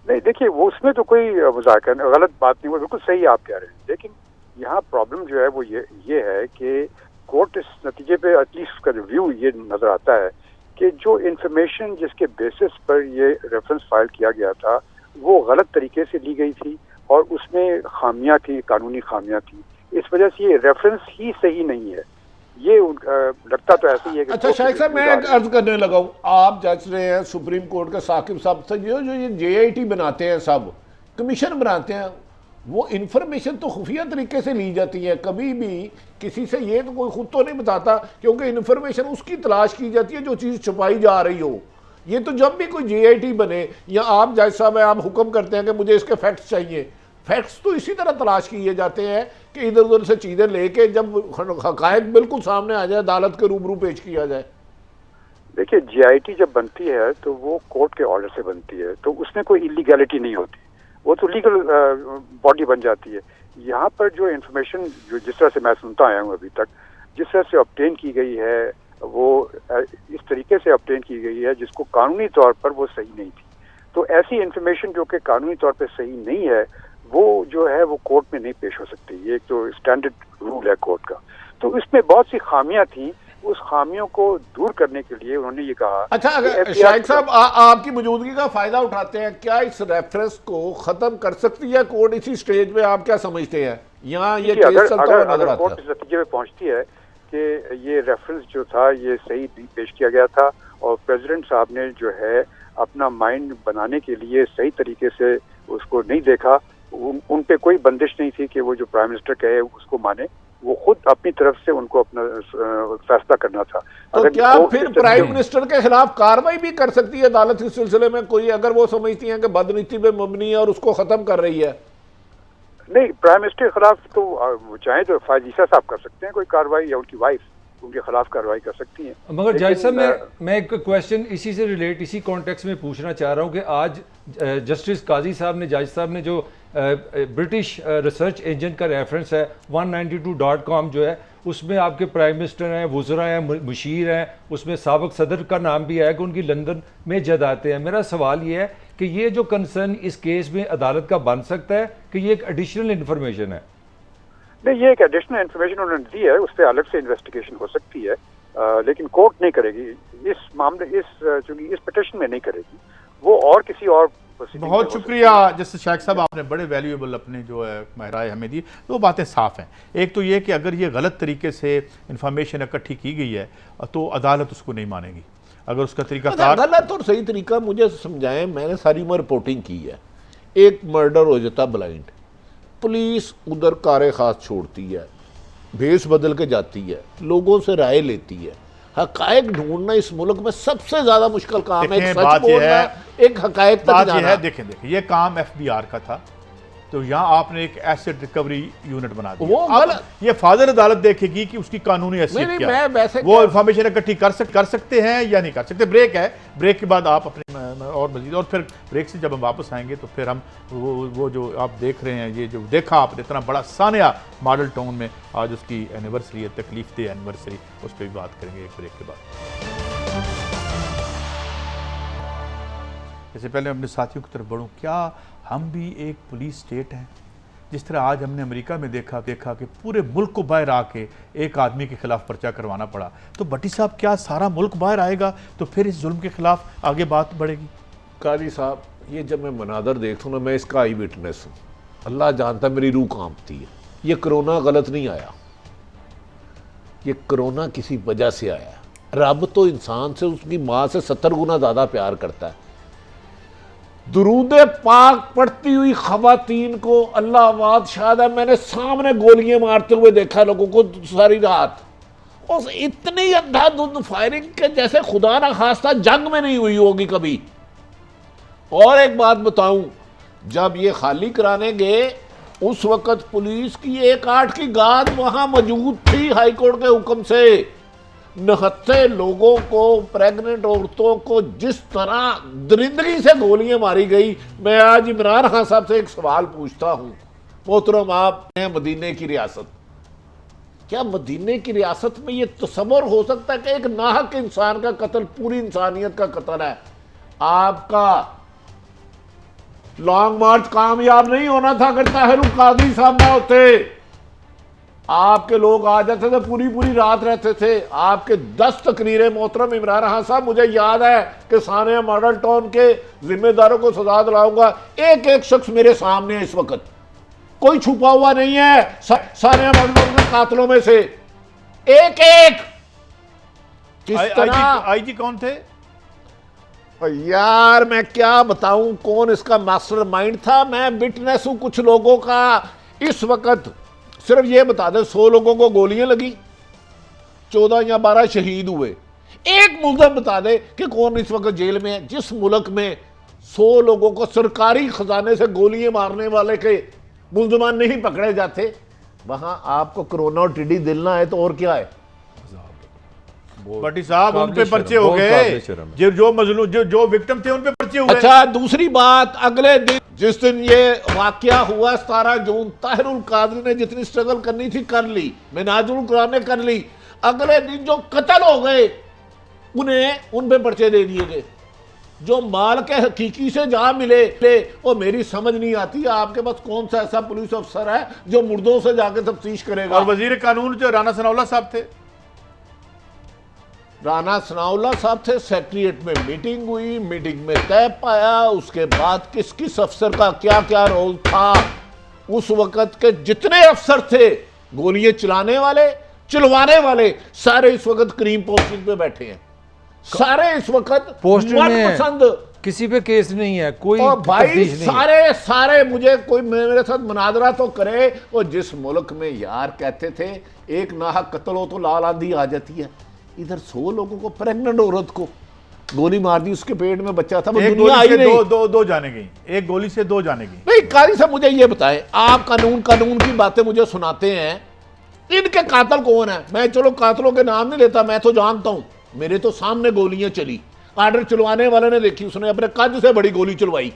नहीं, देखिए, वो उसमें तो कोई मजाक गलत बात नहीं, वो बिल्कुल सही आप कह रहे हैं, लेकिन यहाँ प्रॉब्लम जो है वो ये है कि कोर्ट इस नतीजे पे एटलीस्ट उसका रिव्यू ये नजर आता है कि जो इन्फॉर्मेशन जिसके बेसिस पर ये रेफरेंस फाइल किया गया था वो गलत तरीके से ली गई थी और उसमें खामियां थी, कानूनी खामियां थी, इस वजह से ये रेफरेंस ही सही नहीं है। ये लगता तो ऐसे ही है कि अच्छा शायद साहब, मैं एक अर्ज करने लगा हूँ, आप जज रहे हैं सुप्रीम कोर्ट के साकिब साहब से, जो ये JIT बनाते हैं, सब कमीशन बनाते हैं, वो इंफॉर्मेशन तो खुफिया तरीके से ली जाती है, कभी भी किसी से ये तो कोई खुद तो नहीं बताता, क्योंकि इंफॉर्मेशन उसकी तलाश की जाती है जो चीज़ छुपाई जा रही हो। ये तो जब भी कोई JIT बने या आप जज साहब हैं, आप हुक्म करते हैं कि मुझे इसके फैक्ट्स चाहिए, फैक्ट्स तो इसी तरह तलाश किए जाते हैं कि इधर उधर से चीज़ें लेके जब हकायक बिल्कुल सामने आ जाए, अदालत के रूबरू पेश किया जाए। देखिए, JIT जब बनती है तो वो कोर्ट के ऑर्डर से बनती है, तो उसमें कोई इलीगैलिटी नहीं होती, वो तो लीगल बॉडी बन जाती है। यहाँ पर जो इन्फॉर्मेशन जो जिस तरह से मैं सुनता आया हूँ अभी तक, जिस तरह से ऑब्टेन की गई है, वो इस तरीके से ऑब्टेन की गई है जिसको कानूनी तौर पर वो सही नहीं थी। तो ऐसी इन्फॉर्मेशन जो कि कानूनी तौर पर सही नहीं है वो जो है वो कोर्ट में नहीं पेश हो सकती। ये एक तो स्टैंडर्ड रूल है कोर्ट का। तो इसमें बहुत सी खामियां थी, उस खामियों को दूर करने के लिए उन्होंने ये कहा। अच्छा, अगर शाहिद साहब आपकी मौजूदगी का फायदा उठाते हैं, क्या इस रेफरेंस को खत्म कर सकती है कोर्ट इसी स्टेज पे? आप क्या समझते हैं? यहाँ ये केस चलता हुआ नजर आता है। कोर्ट इस नतीजे पे पहुंचती है कि ये रेफरेंस जो था ये सही पेश किया गया था और प्रेसिडेंट साहब ने जो है अपना माइंड बनाने के लिए सही तरीके से उसको नहीं देखा, उन पे कोई बंदिश नहीं थी कि वो जो प्राइम मिनिस्टर कहे उसको माने, वो खुद अपनी तरफ से उनको अपना फैसला करना था। तो क्या फिर प्राइम मिनिस्टर के खिलाफ कार्रवाई भी कर सकती है अदालत इस सिलसिले में कोई, अगर वो समझती हैं कि बदनीति पे मबनी है और उसको खत्म कर रही है? नहीं, प्राइम मिनिस्टर के खिलाफ तो चाहे तो फायजीसा साहब कर सकते हैं कोई कार्रवाई, या उनकी वाइफ उनके खिलाफ कार्रवाई कर सकती हैं। मगर जज साहब, मैं एक क्वेश्चन इसी से रिलेट, इसी कॉन्टेक्स्ट में पूछना चाह रहा हूँ कि आज जस्टिस काजी साहब ने, जज साहब ने जो ब्रिटिश रिसर्च एजेंट का रेफरेंस है 192.com जो है, उसमें आपके प्राइम मिनिस्टर हैं, वुज़रा हैं, मुशीर हैं, उसमें साबिक सदर का नाम भी है कि उनकी लंदन में जदाते हैं। मेरा सवाल ये है कि ये जो कंसर्न इस केस में अदालत का बन सकता है कि ये एक एडिशनल इंफॉर्मेशन है? नहीं, ये एक एडिशनल इंफॉर्मेशन उन्होंने दी है, उस पर अलग से इन्वेस्टिगेशन हो सकती है, लेकिन कोर्ट नहीं करेगी इस मामले, इस पिटिशन में नहीं करेगी, वो और किसी और। बहुत शुक्रिया जस्टिस शाइक साहब, आपने बड़े वैल्यूएबल अपने जो है राय हमें दी। दो बातें साफ हैं, एक तो ये कि अगर ये गलत तरीके से इंफॉर्मेशन इकट्ठी की गई है तो अदालत उसको नहीं मानेगी। अगर उसका तरीका गलत और सही तरीका मुझे समझाएं, मैंने सारी उम्र रिपोर्टिंग की है, एक मर्डर हो जाता ब्लाइंड, पुलिस उधर कारे खास छोड़ती है, भेस बदल के जाती है, लोगों से राय लेती है, हकायक ढूंढना इस मुल्क में सबसे ज्यादा मुश्किल काम है। एक सच बोलना, एक हकायक तक जाना। देखें ये काम FBR का था, तो यहाँ आपने एक एसेट रिकवरी यूनिट बना दिया। ये फादर अदालत देखेगी कि उसकी कानूनी हैसियत क्या है, वो इंफॉर्मेशन इकट्ठी कर सकते हैं या नहीं कर सकते। ब्रेक है, ब्रेक के बाद आप अपने और मजीद, और फिर ब्रेक से जब हम वापस आएंगे तो फिर हम वो जो आप देख रहे हैं, ये जो देखा आपने इतना बड़ा सानिया मॉडल टाउन में, आज उसकी एनिवर्सरी है, तकलीफ दे एनिवर्सरी, उस पर भी बात करेंगे एक ब्रेक के बाद। इससे पहले अपने साथियों की तरफ बढ़ूँ, क्या हम भी एक पुलिस स्टेट हैं। जिस तरह आज हमने अमेरिका में देखा कि पूरे मुल्क को बाहर आके एक आदमी के खिलाफ पर्चा करवाना पड़ा, तो भट्टी साहब क्या सारा मुल्क बाहर आएगा तो फिर इस जुल्म के खिलाफ आगे बात बढ़ेगी? काजी साहब, ये जब मैं मनादर देखता हूँ ना, मैं इसका आई विटनेस हूँ। अल्लाह जानता है मेरी रूह कांपती है। ये कोरोना गलत नहीं आया, ये कोरोना किसी वजह से आया। रब तो इंसान से उसकी माँ से 70 गुना ज़्यादा प्यार करता है। दुरूद पाक पढ़ती हुई खवातीन को अल्लाह वाद शाद है, मैंने सामने गोलियां मारते हुए देखा लोगों को सारी रात, और इतनी अंधाधुंध फायरिंग के जैसे खुदा ना खास्ता जंग में नहीं हुई होगी कभी। और एक बात बताऊं, जब ये खाली कराने गए उस वक्त पुलिस की 1-8 की गार्ड वहां मौजूद थी हाईकोर्ट के हुक्म से। 69 लोगों को, प्रेग्नेंट औरतों को जिस तरह दरिंदगी से गोलियां मारी गई। मैं आज इमरान खान साहब से एक सवाल पूछता हूं, मोहतरम आप हैं मदीने की रियासत, क्या मदीने की रियासत में यह तसव्वुर हो सकता है कि एक नाहक इंसान का कत्ल पूरी इंसानियत का कत्ल है? आपका लॉन्ग मार्च कामयाब नहीं होना था अगर ताहिरुल कादरी साहब ना होते। आपके लोग आ जाते थे, पूरी पूरी रात रहते थे। आपके 10 तकरीरें मोहतरम इमरान खान साहब, मुझे याद है कि सानिया मॉडल टाउन के जिम्मेदारों को सजा दिलाऊंगा। एक एक शख्स मेरे सामने है इस वक्त, कोई छुपा हुआ नहीं है। सानिया मॉडल टाउन के कातलों में से एक एक किस तरह। आईजी कौन थे? यार मैं क्या बताऊं कौन इसका मास्टरमाइंड था। मैं विटनेस हूं कुछ लोगों का। इस वक्त सिर्फ ये बता दें 100 लोगों को गोलियां लगी, 14 या 12 शहीद हुए। एक मुल्ज़म बता दे कि कौन इस वक्त जेल में है। जिस मुल्क में 100 लोगों को सरकारी खजाने से गोलियां मारने वाले के मुल्ज़मान नहीं पकड़े जाते, वहां आपको कोरोना और टिड्डी दिल ना है तो और क्या है। भट्टी साहब उन पे पर्चे हो गए, जो मजलूम जो विक्टिम थे उन पे पर्चे हुए। अच्छा, दूसरी बात, अगले दिन जिस दिन ये वाकया हुआ 17 जून, ताहिरुल कादरी ने जितनी स्ट्रगल करनी थी कर ली, मिनाजुल कुरान ने कर ली। अगले दिन जो कत्ल हो गए उन्हें उन पे पर्चे दे दिए गए। जो माल के हकीकी से जहां मिले वो मेरी समझ नहीं आती। आपके पास कौन सा ऐसा पुलिस अफसर है जो मुर्दों से जाके तफ्तीश करेगा? और वजीर कानून जो राना सनाउल्लाह साहब थे, राना सनाउल्लाह साहब थे, सेक्रेटरीट में मीटिंग हुई, मीटिंग में तय पाया। उसके बाद किस किस अफसर का क्या क्या रोल था। उस वक्त के जितने अफसर थे, गोलियां चलाने वाले, चलवाने वाले, सारे इस वक्त करीम पोस्टिंग पे बैठे हैं। सारे इस वक्त पोस्ट में पसंद, किसी पे केस नहीं है, कोई और भाई तफ्तीश नहीं सारे सारे मुझे कोई मेरे साथ मुनाजरा तो करे। और जिस मुल्क में यार कहते थे एक नाहक कत्ल हो तो लाल आंधी आ जाती है, इधर 100 लोगों को, प्रेग्नेंट औरत को गोली मार दी, उसके पेट में बच्चा था, वो एक दुनिया आई गोली से नहीं। दो जाने गई, एक गोली से 2 जाने गई। नहीं कारी साहब, मुझे ये बताएं, आप कानून की बातें मुझे सुनाते हैं, इनके कातिल कौन है? मैं चलो कातिलों के नाम नहीं लेता, मैं तो जानता हूं। मेरे तो सामने गोलियां चली, आर्डर चलवाने वाले ने देखी, उसने अपने कद से बड़ी गोली चलवाई,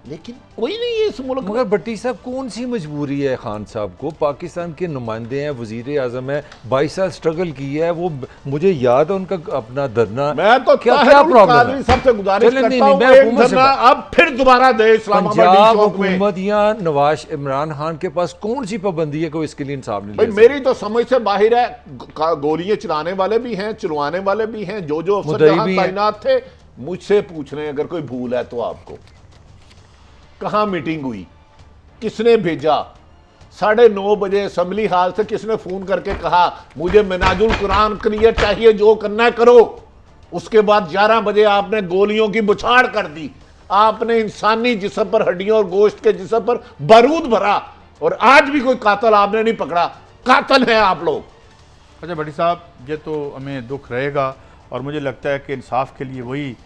लेकिन कोई नहीं है इस मुल्क में। मगर भट्टी साहब कौन सी मजबूरी है खान साहब को? पाकिस्तान के नुमाइंदे हैं, वजीर आजम है, 22 साल स्ट्रगल की है वो, मुझे याद है उनका अपना धरना। मैं तो क्या प्रॉब्लम है? सबसे गुजारिश चलिए, करता नहीं, हूं, मैं एक हुकूमत से धरना अब फिर दोबारा दे इस्लामाबाद पंजाब चौक में। हुकूमत या नवाज इमरान खान के पास कौन सी पाबंदी है कोई इसके लिए इंसाफ नहीं भाई ले मेरी तो समझ से बाहर है। गोलियां चलाने वाले भी हैं, चलवाने वाले भी हैं, जो अफसर मुद्दई जहां भी हैं। तैनात थे। मुझसे पूछ रहे हैं अगर कोई भूल है तो आपको, कहां मीटिंग हुई, किसने भेजा? 9:30 बजे असेंबली हाल से किसने फोन करके कहा मुझे मिनाजुल कुरान क्लियर चाहिए, जो करना है करो। उसके बाद 11 बजे आपने गोलियों की बुछाड़ कर दी। आपने इंसानी जिस्म पर, हड्डियों और गोश्त के जिस्म पर बारूद भरा, और आज भी कोई कातिल आपने नहीं पकड़ा। कातिल हैं आप लोग। अच्छा भट्टी साहब, ये तो हमें दुख रहेगा, और मुझे लगता है कि इंसाफ के लिए वही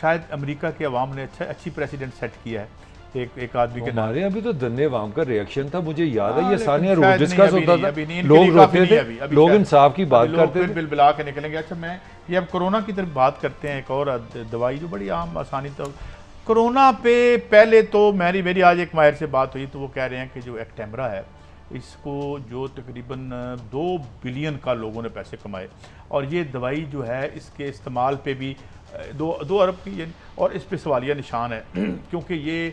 शायद अमेरिका के अवाम ने अच्छी प्रेसिडेंट सेट किया है एक आदमी के नाम। हमारे यहाँ भी तो धन्य वाम का रिएक्शन था, मुझे याद है। ये लेकिन सानिया शायद रोज डिस्कस नहीं, होता था, अभी नहीं, इनके लोग लिए काफी रोते नहीं थे, अभी लोग शायद। इंसाफ की बात लोग करते फिर थे। बिल बिला के निकलेंगे। अच्छा, मैं ये अब कोरोना की तरफ बात करते हैं। एक और दवाई जो बड़ी आम आसानी, तो कोरोना पे पहले तो मेरी आज एक माहिर से बात हुई, तो वो कह रहे हैं कि जो एक्टेमरा है इसको जो तकरीबन 2 बिलियन का लोगों ने पैसे कमाए, और ये दवाई जो है इसके इस्तेमाल पे भी 2 अरब की और इस पे सवालिया निशान है क्योंकि ये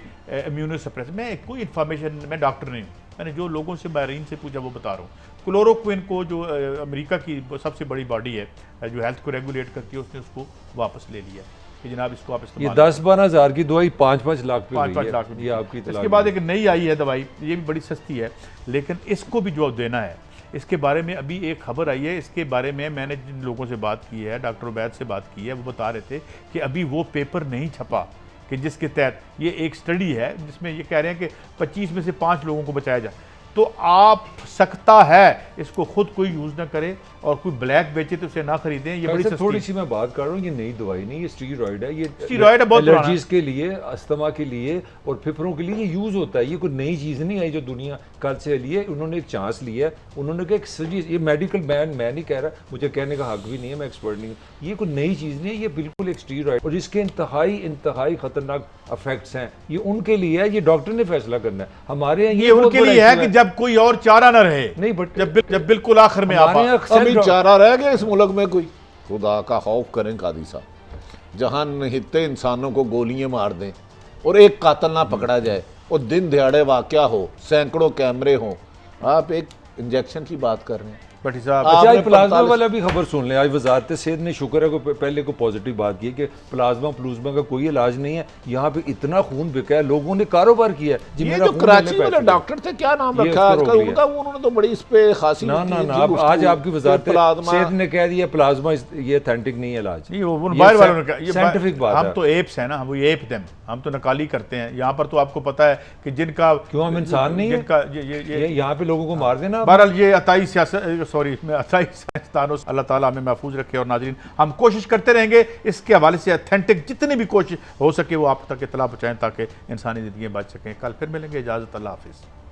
इम्यूनो सप्रेस। मैं कोई इन्फॉर्मेशन, मैं डॉक्टर नहीं हूँ, मैंने जो लोगों से माहरीन से पूछा वो बता रहा हूँ। क्लोरोक्विन को जो अमेरिका की सबसे बड़ी बॉडी है जो हेल्थ को रेगुलेट करती है, उसने उसको वापस ले लिया कि जनाब इसको आप ये इस्तेमाल 10-12 हज़ार की दवाई 5-5 लाख पे 5-5 गई लाख है। में। ये आपकी इत्तला इसके बाद एक नई आई है दवाई, ये भी बड़ी सस्ती है, लेकिन इसको भी जवाब देना है। इसके बारे में अभी एक खबर आई है, इसके बारे में मैंने जिन लोगों से बात की है, डॉक्टर उबैद से बात की है, वो बता रहे थे कि अभी वो पेपर नहीं छपा कि जिसके तहत ये एक स्टडी है जिसमें ये कह रहे हैं कि 25 में से 5 लोगों को बचाया जाए। तो आप सकता है इसको खुद कोई यूज़ ना करे और कोई ब्लैक बेचे तो उसे ना खरीदें। ये बड़ी थोड़ी सी मैं बात कर रहा हूँ, ये नई दवाई नहीं, ये स्टीरॉइड है। ये स्टीरॉइड है, बहुत पुराना। एलर्जीज के लिए, अस्थमा के लिए और फिफरों के लिए ये यूज़ होता है। ये कोई नई चीज़ नहीं आई जो दुनिया कल से लिए। उन्होंने एक चांस लिया है, उन्होंने कहा एक सजी, ये मेडिकल मैन, मैं नहीं कह रहा, मुझे कहने का हक भी नहीं है, मैं एक्सपर्ट नहीं हूँ। ये कोई नई चीज़ नहीं है, ये बिल्कुल एक स्टीरॉइड और इसके इंतहाई खतरनाक इफेक्ट्स हैं। ये उनके लिए है, ये डॉक्टर ने फैसला करना है। हमारे यहाँ ये उनके लिए है कि जब कोई और चारा ना रहे, नहीं, बट जब बिल्कुल आखिर में आप अभी चारा रह गया इस मुल्क में कोई? खुदा का खौफ करें कादी साहब, जहां निहित्ते इंसानों को गोलियां मार दें और एक कातिल ना पकड़ा जाए और दिन दिहाड़े वाकया हो, सैकड़ों कैमरे हो, आप एक इंजेक्शन की बात कर रहे हैं। भट्टी साहब, अच्छा, आपने आज प्लाज्मा 45 वाला भी खबर सुन लें। आज वजारत सेहत ने, शुक्र है को पहले को पॉजिटिव बात की कि प्लाज्मा का कोई इलाज नहीं है। यहाँ पे इतना खून बिका है, लोगों ने कारोबार किया है। जी, ये मेरा जो खून कराची लेने वाले पैसे डॉक्टर थे, क्या नाम ये रखा उसको आजकल रोक लिया। उनका? उन्होंने तो बड़ी इस पे खासी ना ना ना, अब आज आपकी वजारत सेहत ने कह दिया प्लाज्मा ये ऑथेंटिक नहीं है इलाज। नहीं, वो बाहर वालों ने कहा, ये साइंटिफिक बात हम है। तो एप्स हैं ना, हम वो एप दें, हम तो नकाली करते हैं। यहाँ पर तो आपको पता है कि जिनका, क्यों हम इंसान नहीं है? जिनका ये यहाँ पे लोगों को मार देना। बहरहाल ये अताई सियासत, सॉरी, मैं अताई साइंसदानों, अल्लाह ताला हमें महफूज रखे। और नाजरीन, हम कोशिश करते रहेंगे इसके हवाले से ऑथेंटिक जितनी भी कोशिश हो सके वो आप तक इतला पहुँचाएँ ताकि इंसानी ज़िंदगी बच सकें। कल फिर मिलेंगे, इजाज़त, अल्लाह हाफिज़।